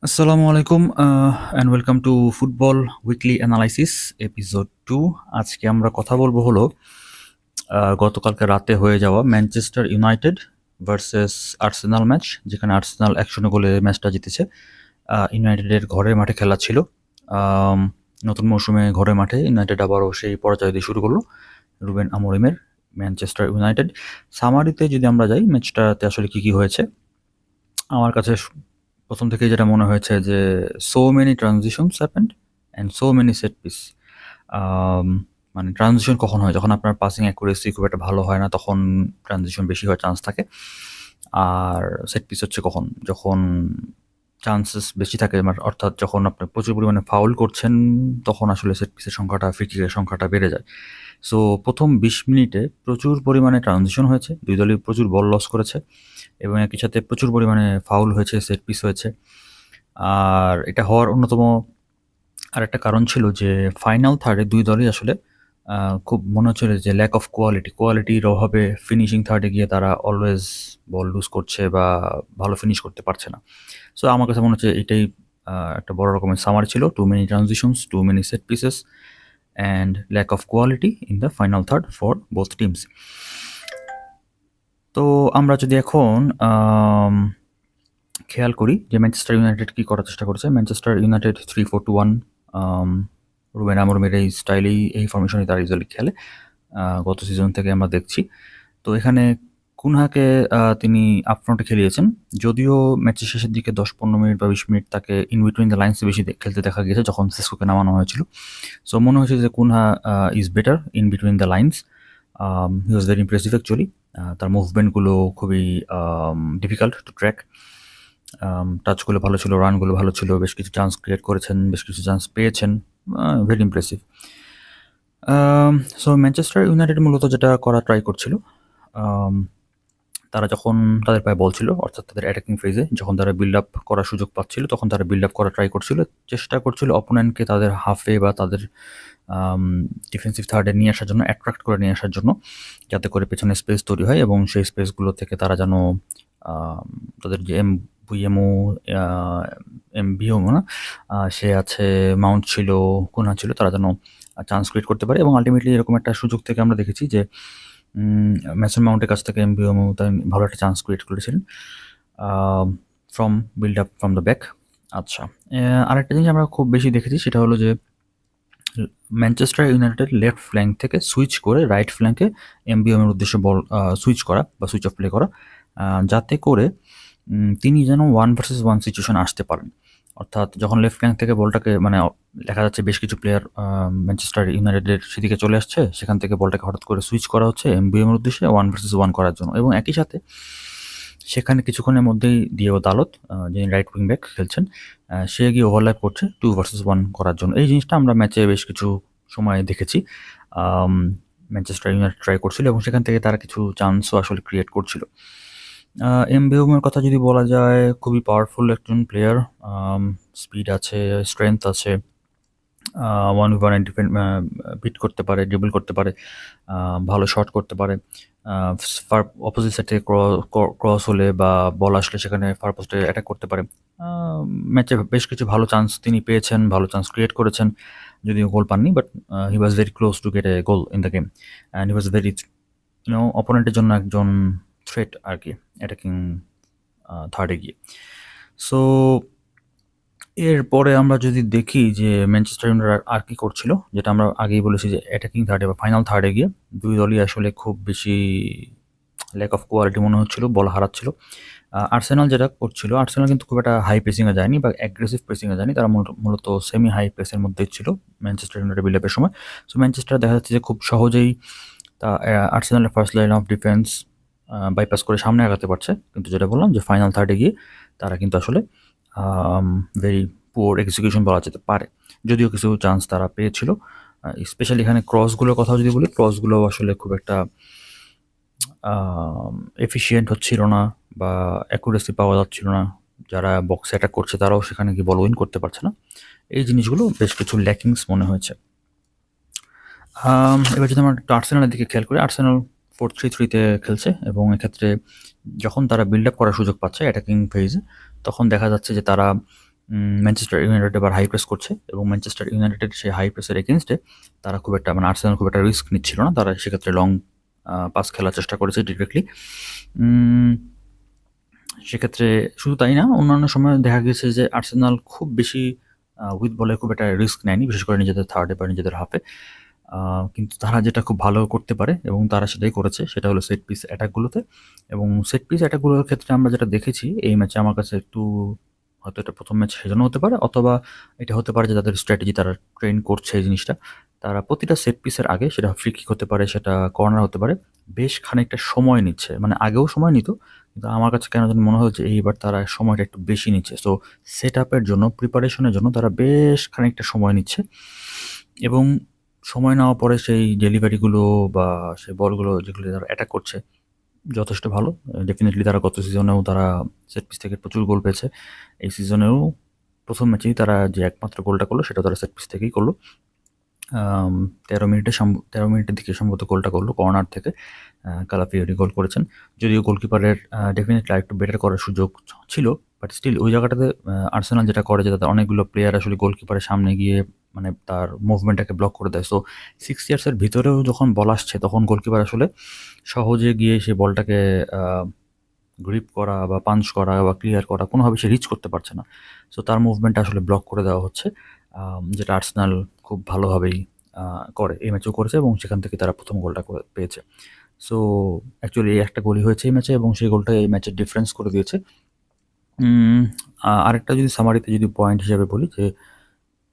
আসসালামু আলাইকুম and welcome to football weekly analysis episode 2। আজকে আমরা কথা বলবো হলো গতকালকে রাতে হয়ে যাওয়া Manchester United versus Arsenal match, যেখানে আর্সেনাল 1-0 গোলে ম্যাচটা জিতেছে। ইউনাইটেডের ঘরের মাঠে খেলা ছিল। আম, নতুন মৌসুমে ঘরের মাঠে ইউনাইটেড আবারও সেই পরাজয় দিয়ে শুরু করলো রুবেন আমোরিমের ম্যানচেস্টার ইউনাইটেড। সামারিতে যদি আমরা যাই ম্যাচটাতে আসলে কি হয়েছে, আমার কাছে প্রথম থেকেই যেটা মনে হয়েছে যে so many transitions happened and so many set piece. মানে ট্রানজিশন কখন হয়? যখন আপনার পাসিং অ্যাকুরেসি খুব একটা ভালো হয় না, তখন ট্রানজিশন বেশি হওয়ার চান্স থাকে। আর সেট পিস হচ্ছে কখন? যখন চান্সেস বেশি থাকে, অর্থাৎ যখন আপনি প্রচুর পরিমাণে ফাউল করছেন, তখন আসলে সেট পিসের সংখ্যাটা, ফ্রি কিকের সংখ্যাটা বেড়ে যায়। সো প্রথম 20 মিনিটে প্রচুর পরিমাণে ট্রানজিশন হয়েছে, দুই দলই প্রচুর বল লস করেছে এবং একই সাথে প্রচুর পরিমাণে ফাউল হয়েছে, সেট পিস হয়েছে। আর এটা হওয়ার অন্যতম আরেকটা কারণ ছিল যে ফাইনাল থার্ডে দুই দলই আসলে খুব মনে হচ্ছিল যে ল্যাক অফ কোয়ালিটির অভাবে ফিনিশিং থার্ডে গিয়ে তারা অলওয়েজ বল লুজ করছে বা ভালো ফিনিশ করতে পারছে না। সো আমার কাছে মনে হচ্ছে এটাই একটা বড় রকমের সামারি ছিল। Too many transitions, too many set pieces and lack of quality in the final third for both teams. তো আমরা যদি এখন খেয়াল করি যে ম্যানচেস্টার ইউনাইটেড কী করার চেষ্টা করেছে। ম্যানচেস্টার ইউনাইটেড 3-4-2-1 রুবেন আমোরিমের এই স্টাইলেই, এই ফরমেশনেই তারা ইউজুয়ালি খেলে। গত সিজন থেকে আমরা দেখছি। তো এখানে কুনহাকে তিনি আপফ্রন্টে খেলিয়েছেন। যদিও ম্যাচের শেষের দিকে 10-15 মিনিট বা 20 মিনিট তাকে ইন বিটুইন দ্য লাইন্সে বেশি খেলতে দেখা গিয়েছে যখন সেসকোকে নামানো হয়েছিল। সো মনে হয়েছে যে Cunha is better in between the lines. He was very impressive actually. তার মুভমেন্টগুলো খুবই ডিফিকাল্ট টু ট্র্যাক। টাচগুলো ভালো ছিল, রানগুলো ভালো ছিল, বেশ কিছু চান্স ক্রিয়েট করেছেন, বেশ কিছু চান্স পেয়েছেন। Very impressive. So Manchester United মূলত যেটা করা ট্রাই করছিল, তারা যখন তাদের পায়ে বল ছিল, অর্থাৎ তাদের অ্যাটাকিং ফেজে যখন তারা বিল্ড আপ করার সুযোগ পাচ্ছিল, তখন তারা বিল্ড আপ করা ট্রাই করছিল, চেষ্টা করছিল অপোনেন্টকে তাদের হাফে বা তাদের ডিফেন্সিভ থার্ডে নিয়ে আসার জন্য, অ্যাট্রাক্ট করে নিয়ে আসার জন্য, যাতে করে পেছনে স্পেস তৈরি হয় এবং সেই স্পেসগুলো থেকে তারা যেন তাদের যে এমবিএমও না, সে আছে, মাউন্ট ছিল, কুনহা ছিল, তারা যেন চান্স ক্রিয়েট করতে পারে। এবং আলটিমেটলি এরকম একটা সুযোগ থেকে আমরা দেখেছি যে ম্যাসন মাউন্টের কাছ থেকে এমবিএমও তাই ভালো একটা চান্স ক্রিয়েট করেছিলেন from build up from the back. আচ্ছা, আরেকটা জিনিস আমরা খুব বেশি দেখেছি, সেটা হলো যে ম্যানচেস্টার ইউনাইটেড লেফট ফ্ল্যাঙ্ক থেকে সুইচ করে রাইট ফ্ল্যাঙ্কে এমবিএমের উদ্দেশ্যে বল সুইচ করা বা সুইচ অফ প্লে করা, যাতে করে তিনি যেন 1 ভার্সেস 1 সিচুয়েশন আসতে পারেন। অর্থাৎ যখন লেফট ফ্ল্যাঙ্ক থেকে বলটাকে, মানে দেখা যাচ্ছে বেশ কিছু প্লেয়ার ম্যানচেস্টার ইউনাইটেডের সেদিকে চলে আসছে, সেখান থেকে বলটাকে হঠাৎ করে সুইচ করা হচ্ছে এমবিএমের উদ্দেশ্যে 1 ভার্সেস 1 করার জন্য। এবং একই সাথে সেখানে কিছুক্ষণের মধ্যেই দিয়েগো দালত, যিনি রাইট উইং ব্যাক খেলছেন, সে গিয়ে ওভারল্যাপ করছে 2 ভার্সেস 1 করার জন্য। এই জিনিসটা আমরা ম্যাচে বেশ কিছু সময় দেখেছি। ম্যানচেস্টার ইউনাইটেড ট্রাই করছিল এবং সেখান থেকে তারা কিছু চান্সও আসলে ক্রিয়েট করছিল। এমবিএমের কথা যদি বলা যায়, খুবই পাওয়ারফুল একজন প্লেয়ার। স্পিড আছে, স্ট্রেংথ আছে, 1v1 ডিফেন্ড বিট করতে পারে, ড্রিবল করতে পারে, ভালো শট করতে পারে। ফার অপোজিট সাইড থেকে ক্রস হলে বা বল আসলে সেখানে ফার পোস্টে অ্যাটাক করতে পারে। ম্যাচে বেশ কিছু ভালো চান্স তিনি পেয়েছেন, ভালো চান্স ক্রিয়েট করেছেন, যদিও গোল পাননি, but he was very close to get a goal in the game and he was very অপোনেন্টের জন্য একজন থ্রেট আর কি, অ্যাটাকিং থার্ডে গিয়ে। সো এরপরে আমরা যদি দেখি যে ম্যানচেস্টার ইউনাইটেড আর কি করছিল, যেটা আমরা আগেই বলেছি যে অ্যাটাকিং থার্ডে বা ফাইনাল থার্ডে গিয়ে দুই দলই আসলে খুব বেশি ল্যাক অফ কোয়ালিটি মনে হচ্ছিল, বল হারাচ্ছিল। আর্সেনাল যেটা করছিল, আর্সেনাল কিন্তু খুব একটা হাই প্রেসিংয়ে যায়নি বা অ্যাগ্রেসিভ প্রেসিংয়ে যায়নি, তারা মূলত সেমি হাই প্রেসের মধ্যেই ছিল ম্যানচেস্টার ইউনাইটেড বিল্ড আপের সময়। সো ম্যানচেস্টার দেখা যাচ্ছে যে খুব সহজেই তা আর্সেনালের first line of defence bypass করে সামনে আগাতে পারছে। কিন্তু যেটা বললাম যে ফাইনাল থার্ডে গিয়ে তারা কিন্তু আসলে ভেরি পুয়ার এক্সিকিউশন বলা যেতে পারে, যদিও কিছু চান্স তারা পেয়েছিল। স্পেশালি এখানে ক্রসগুলোর কথা যদি বলি, ক্রসগুলো আসলে খুব একটা এফিসিয়েন্ট হচ্ছিল না বা অ্যাকুরেসি পাওয়া যাচ্ছিল না। যারা বক্সে অ্যাটাক করছে তারাও সেখানে গিয়ে বল উইন করতে পারছে না। এই জিনিসগুলো বেশ কিছু ল্যাকিংস মনে হয়েছে। এবার যদি আমরা আর্সেনালের দিকে খেয়াল করি, আর্সেনাল 4-3-3-তে খেলছে এবং এক্ষেত্রে যখন তারা বিল্ড আপ করার সুযোগ পাচ্ছে অ্যাটাকিং ফেজে, তখন দেখা যাচ্ছে যে তারা ম্যানচেস্টার ইউনাইটেড এবার হাই প্রেস করছে এবং ম্যানচেস্টার ইউনাইটেডের সেই হাই প্রেসের এগেইনস্টে তারা খুব একটা মানে আর্সেনাল খুব একটা রিস্ক নিচ্ছিল না। তারা সেক্ষেত্রে লং পাস খেলার চেষ্টা করেছে ডিরেক্টলি। সেক্ষেত্রে শুধু তাই না, অন্যান্য সময় দেখা গেছে যে আর্সেনাল খুব বেশি উইথ বলে খুব একটা রিস্ক নেয়নি, বিশেষ করে নিজেদের থার্ডে বা নিজেদের হাফে। কিন্তু তারা যেটা খুব ভালো করতে পারে এবং তারা সেটাই করেছে, সেটা হলো সেট পিস অ্যাটাকগুলোতে। এবং সেট পিস অ্যাটাকগুলোর ক্ষেত্রে আমরা যেটা দেখেছি এই ম্যাচে, আমার কাছে একটু হয়তো এটা প্রথম ম্যাচ সেজন্য হতে পারে, অথবা এটা হতে পারে যে তাদের স্ট্র্যাটেজি তারা ট্রেন করছে এই জিনিসটা। তারা প্রতিটা সেট পিসের আগে, সেটা ফ্রি কিক হতে পারে, সেটা কর্নার হতে পারে, বেশ খানিকটা সময় নিচ্ছে। মানে আগেও সময় নিত, কিন্তু আমার কাছে কেন জানি মনে হচ্ছে এইবার তারা সময়টা একটু বেশি নিচ্ছে। সো সেট আপের জন্য, প্রিপারেশনের জন্য তারা বেশ খানিকটা সময় নিচ্ছে এবং সময় নেওয়ার পরে সেই ডেলিভারিগুলো বা সেই বলগুলো যেগুলো তারা অ্যাটাক করছে যথেষ্ট ভালো। ডেফিনিটলি তারা গত সিজনেও তারা সেট পিস থেকে প্রচুর গোল পেয়েছে। এই সিজনেও প্রথম ম্যাচেই তারা যে একমাত্র গোলটা করলো সেটা তারা সেট পিস থেকেই করলো। 13 মিনিটের দিকে সম্ভবত গোলটা করলো কর্নার থেকে। কালাফিওরি গোল করেছেন। যদিও গোলকিপারের ডেফিনিটলি আরেকটু বেটার করার সুযোগ ছিল, বাট স্টিল ওই জায়গাটাতে আর্সেনাল যেটা করে যে তাদের অনেকগুলো প্লেয়ার আসলে গোলকিপারের সামনে গিয়ে মানে তার মুভমেন্টটাকে ব্লক করে দেয়। সো 6 ইয়ার্সের ভিতরেও যখন বল আসছে তখন গোলকিপার আসলে সহজে গিয়ে সেই বলটাকে গ্রিপ করা বা পাঞ্চ করা বা ক্লিয়ার করা কোনোভাবে সে রিচ করতে পারছে না। সো তার মুভমেন্টটা আসলে ব্লক করে দেওয়া হচ্ছে, যেটা আর্সেনাল খুব ভালোভাবেই করে। এই ম্যাচেও করেছে এবং সেখান থেকে তারা প্রথম গোলটা করে পেয়েছে। সো অ্যাকচুয়ালি এই একটা গোলই হয়েছে এই ম্যাচে এবং সেই গোলটা এই ম্যাচের ডিফারেন্স করে দিয়েছে। আরেকটা যদি সামারিতে যদি পয়েন্ট হিসেবে বলি, যে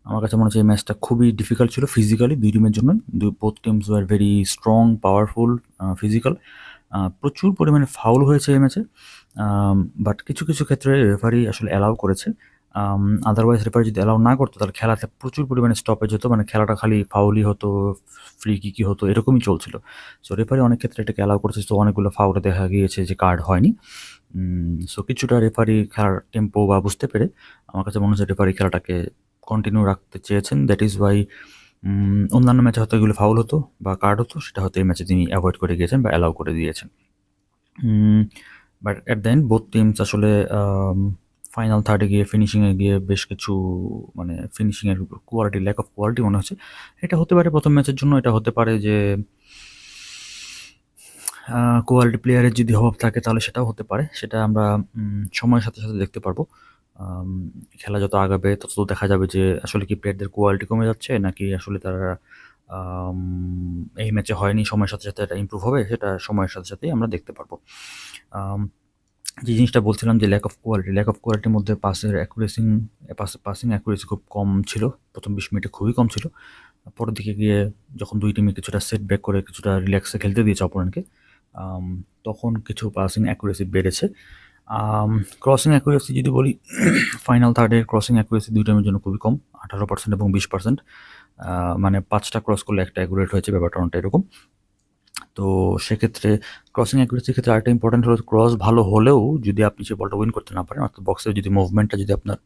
আমার কাছে মনে হচ্ছে এই ম্যাচটা খুবই ডিফিকাল্ট ছিল ফিজিক্যালি দুই টিমের জন্যই। Both teams were very strong, powerful, physical. প্রচুর পরিমাণে ফাউল হয়েছে এই ম্যাচে, বাট কিছু কিছু ক্ষেত্রে রেফারি আসলে অ্যালাউ করেছে। আদারওয়াইজ রেফারি যদি অ্যালাউ না করতো তাহলে খেলাতে প্রচুর পরিমাণে স্টপেজ হতো, মানে খেলাটা খালি ফাউলই হতো, ফ্রি কিকই হতো, এরকমই চলছিল। সো রেফারি অনেক ক্ষেত্রে এটাকে অ্যালাউ করেছে, তো অনেকগুলো ফাউলে দেখা গিয়েছে যে কার্ড হয়নি। সো কিছুটা রেফারি খেলার টেম্পো বা বুঝতে পেরে আমার কাছে মনে হচ্ছে রেফারি খেলাটাকে কন্টিনিউ রাখতে চেয়েছেন। দ্যাট ইজ ওয়াই অন্যান্য ম্যাচে হয়তো এগুলো ফাউল হতো বা কার্ড হতো, সেটা হয়তো এই ম্যাচে তিনি অ্যাভয়েড করে গিয়েছেন বা অ্যালাউ করে দিয়েছেন। But at the end both teams আসলে ফাইনাল থার্ডে গিয়ে ফিনিশিংয়ে গিয়ে বেশ কিছু মানে ফিনিশিংয়ের কোয়ালিটি, ল্যাক অফ কোয়ালিটি মনে হচ্ছে। এটা হতে পারে প্রথম ম্যাচের জন্য, এটা হতে পারে যে কোয়ালিটি প্লেয়ারের যদি অভাব থাকে তাহলে সেটাও হতে পারে। সেটা আমরা সময়ের সাথে সাথে দেখতে পারবো। খেলা যত আগাবে তত দেখা যাবে যে আসলে কি প্লেয়ারদের কোয়ালিটি কমে যাচ্ছে নাকি আসলে তারা এই ম্যাচে হয়নি, সময়ের সাথে সাথে এটা ইমপ্রুভ হবে, সেটা সময়ের সাথে সাথেই আমরা দেখতে পারবো। যে জিনিসটা বলছিলাম যে ল্যাক অফ কোয়ালিটির মধ্যে পাসিং অ্যাকুরেসি খুব কম ছিল। প্রথম 20 মিনিটে খুবই কম ছিল। পরের দিকে গিয়ে যখন দুই টিমে কিছুটা সেট ব্যাক করে কিছুটা রিল্যাক্সে খেলতে দিয়েছে অপোনেন্টকে, তখন কিছু পাসিং অ্যাকুরেসি বেড়েছে। ক্রসিং অ্যাকুরেসি যদি বলি, ফাইনাল থার্ডের ক্রসিং অ্যাকুরেসি দুই টিমের জন্য খুবই কম, 18% এবং 20%। মানে 5টা ক্রস করলে একটা অ্যাকুরেট হয়েছে, ব্যাপারটা অনেকটা এরকম। তো সেক্ষেত্রে ক্রসিং অ্যাকুরেসির ক্ষেত্রে আরেকটা ইম্পর্টেন্ট হলো, ক্রস ভালো হলেও যদি আপনি সে বলটা উইন করতে না পারেন, অর্থাৎ বক্সের যদি মুভমেন্টটা যদি আপনার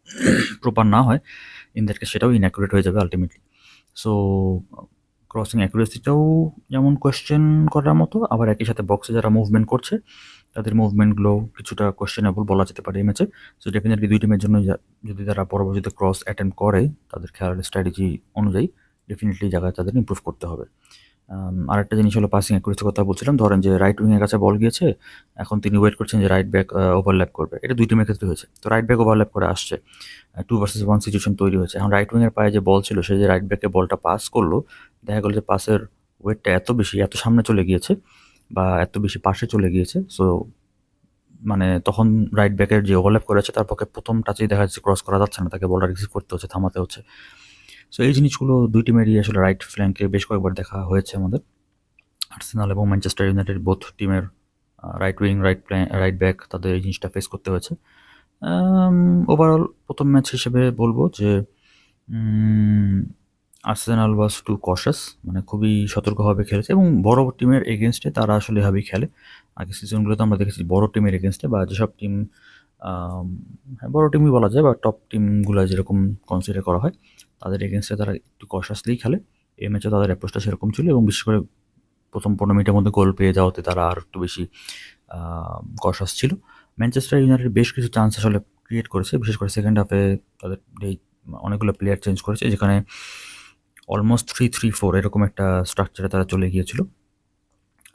প্রপার না হয়, ইন দ্যাট কেস সেটাও ইনঅ্যাকুরেট হয়ে যাবে আলটিমেটলি। সো ক্রসিং অ্যাকুরেসিটাও যেমন কোয়েশ্চেন করার মতো, আবার একই সাথে বক্সে যারা মুভমেন্ট করছে তাদের মুভমেন্টগুলো কিছুটা কোয়েশ্চেনেবল বলা যেতে পারে এই ম্যাচে। সো ডেফিনেটলি দুই টিমের জন্য যদি তারা পরবর্তীতে ক্রস অ্যাটেম্প করে তাদের খেলার স্ট্র্যাটেজি অনুযায়ী ডেফিনেটলি জায়গায় তাদের ইমপ্রুভ করতে হবে। আরেকটা জিনিস হলো পাসিং অ্যাকুরেসির কথা বলছিলাম। ধরেন যে রাইট উইংয়ের কাছে বল গিয়েছে, এখন তিনি ওয়েট করছেন যে রাইট ব্যাক ওভারল্যাপ করবে। এটা দুই টিমের ক্ষেত্রে হয়েছে। তো রাইট ব্যাক ওভারল্যাপ করে আসছে, 2 ভার্সেস 1 সিচুয়েশন তৈরি হয়েছে। এখন রাইট উইংয়ের পায়ে যে বল ছিল, সে যে রাইট ব্যাকে বলটা পাস করলো, দেখা গেল যে পাসের ওয়েটটা এত বেশি, এত সামনে চলে গিয়েছে বা এত বেশি পাশে চলে গিয়েছে। সো মানে তখন রাইট ব্যাকের যে ওভারল্যাপ করেছে তার পক্ষে প্রথম টাচেই দেখা যাচ্ছে ক্রস করা যাচ্ছে না, তাকে বলটা রিসিভ করতে হচ্ছে, থামাতে হচ্ছে। সো এই জিনিসগুলো দুই টিমেরই আসলে রাইট ফ্ল্যাঙ্কে বেশ কয়েকবার দেখা হয়েছে আমাদের। আর্সেনাল এবং ম্যানচেস্টার ইউনাইটেড বোথ টিমের রাইট উইং, রাইট ব্যাক তাদের এই জিনিসটা ফেস করতে হয়েছে। ওভারঅল প্রথম ম্যাচ হিসেবে বলবো যে আর্সেনাল ওয়াজ টু কশাস, মানে খুবই সতর্কভাবে খেলেছে এবং বড় টিমের এগেনস্টে তারা আসলে এভাবেই খেলে। আগের সিজনগুলোতে আমরা দেখেছি বড় টিমের এগেনস্টে বা যেসব টিম হ্যাঁ বড় টিমই বলা যায় বা টপ টিমগুলো যেরকম কনসিডার করা হয়, তাদের এগেনস্টে তারা একটু কশাসলিই খেলে। এই ম্যাচে তাদের অ্যাপ্রোচটা সেরকম ছিল এবং বিশেষ করে প্রথম 15 মিনিটের মধ্যে গোল পেয়ে যাওয়াতে তারা আর একটু বেশি কশাস ছিল। ম্যানচেস্টার ইউনাইটেড বেশ কিছু চান্স আসলে ক্রিয়েট করেছে। বিশেষ করে সেকেন্ড হাফে তাদের এই অনেকগুলো প্লেয়ার চেঞ্জ করেছে, যেখানে অলমোস্ট 3-3-4 এরকম একটা স্ট্রাকচারে তারা চলে গিয়েছিল।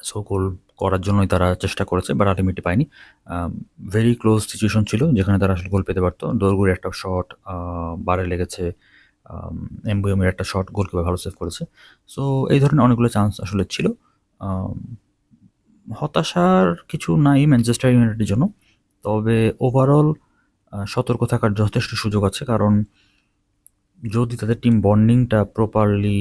সো গোল করার জন্যই তারা চেষ্টা করেছে, বাট আল্টিমেটলি পায়নি। ভেরি ক্লোজ সিচুয়েশন ছিল যেখানে তারা আসলে গোল পেতে পারতো। দোরগুর একটা শট বারে লেগেছে, এমবুয়েমের একটা শট গোলকিপার ভালো সেভ করেছে। সো এই ধরনের অনেকগুলো চান্স আসলে ছিল। আম, হতাশার কিছু নাই ম্যানচেস্টার ইউনাইটেডের জন্য, তবে ওভারঅল সতর্ক থাকার যথেষ্ট সুযোগ আছে। কারণ যদি তাদের টিম বন্ডিংটা প্রপারলি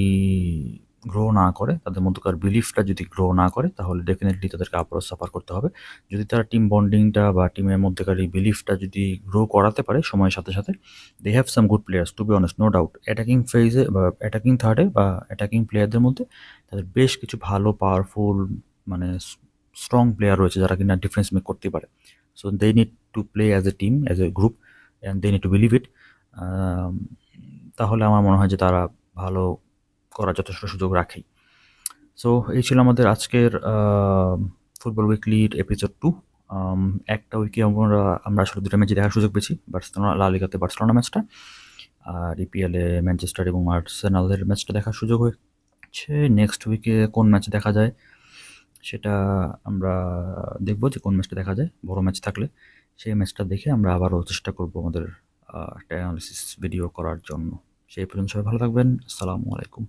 গ্রো না করে, তাদের মধ্যকার বিলিফটা যদি গ্রো না করে, তাহলে ডেফিনেটলি তাদেরকে আবারও সাফার করতে হবে। যদি তারা টিম বন্ডিংটা বা টিমের মধ্যকার এই বিলিফটা যদি গ্রো করাতে পারে সময়ের সাথে সাথে, they have some good players to be honest, no doubt. Attacking ফেজে বা অ্যাটাকিং থার্ডে বা অ্যাটাকিং প্লেয়ারদের মধ্যে তাদের বেশ কিছু ভালো পাওয়ারফুল মানে স্ট্রং প্লেয়ার রয়েছে যারা কিনা ডিফেন্স মেক করতে পারে। So they need to play as a team, as a group, and they need to believe it. তাহলে আমার মনে হয় যে তারা ভালো করার যথেষ্ট সুযোগ রাখেই। সো এই ছিল আমাদের আজকের ফুটবল উইকলির এপিসোড 2। একটা উইকে আমরা আসলে দুটো ম্যাচই দেখার সুযোগ পেয়েছি, বার্সেলোনা লা লিগাতে বার্সেলোনা ম্যাচটা, আর ইপিএলে ম্যানচেস্টার এবং আর্সেনালের ম্যাচটা দেখার সুযোগ হচ্ছে। নেক্সট উইকে কোন ম্যাচ দেখা যায় সেটা আমরা দেখব, যে কোন ম্যাচটা দেখা যায়। বড় ম্যাচ থাকলে সেই ম্যাচটা দেখে আমরা আবারও চেষ্টা করব আমাদের একটা অ্যানালিসিস ভিডিও করার জন্য। সেই পর্যন্ত সবাই ভালো থাকবেন। আসসালামু আলাইকুম।